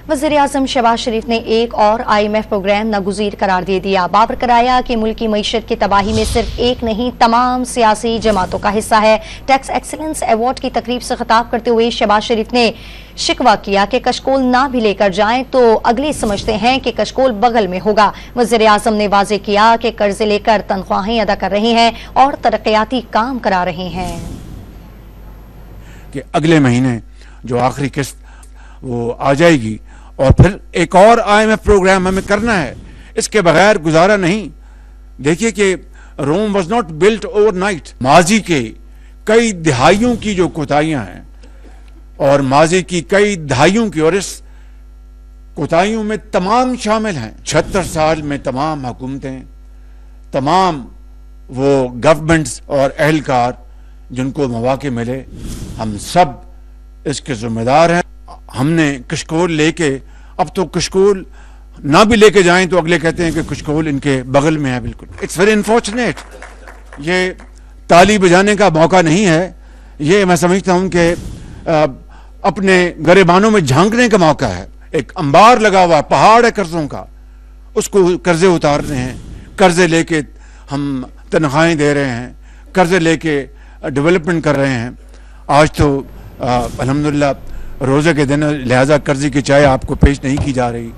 वज़ीर-ए-आज़म शहबाज शरीफ ने एक और IMF प्रोग्राम नागुज़ीर करार दे दिया। बाबर कराया कि मुल्क की मईशत की तबाही में सिर्फ एक नहीं तमाम सियासी जमातों का हिस्सा है। टैक्स एक्सीलेंस अवार्ड की तकरीब से खिताब करते हुए शहबाज शरीफ ने शिकवा किया कि कशकोल ना भी लेकर जाएं तो अगले समझते हैं कि कशकोल बगल में होगा। वज़ीर-ए-आज़म ने वाज़े किया कि कर्जे लेकर तनख्वाहें अदा कर रहे हैं और तरक्याती काम करा रहे हैं कि अगले महीने जो आखिरी किस्त वो आ जाएगी और फिर एक और IMF प्रोग्राम हमें करना है। इसके बगैर गुजारा नहीं। देखिए कि Rome was not built overnight. माजी के कई दहाइयों की जो कोताहियां हैं और माजी की कई दहाइयों की, और इस कोताहियों में तमाम शामिल हैं। 76 साल में तमाम हुकूमतें, तमाम वो गवर्नमेंट्स और अहलकार जिनको मौके मिले, हम सब इसके जिम्मेदार हैं। हमने कशकोल लेके, अब तो कशकोल ना भी लेके जाएं तो अगले कहते हैं कि कशकोल इनके बगल में है। बिल्कुल, इट्स वेरी अनफॉर्चुनेट। ये ताली बजाने का मौका नहीं है, ये मैं समझता हूं कि अपने गरेबानों में झांकने का मौका है। एक अंबार लगा हुआ पहाड़ है कर्जों का, उसको कर्जे उतार रहे हैं। कर्जे लेके हम तनख्वाहें दे रहे हैं, कर्जे लेके डेवलपमेंट कर रहे हैं। आज तो अल्हम्दुलिल्लाह रोज़े के दिन लिहाजा कर्जे की चाय आपको पेश नहीं की जा रही।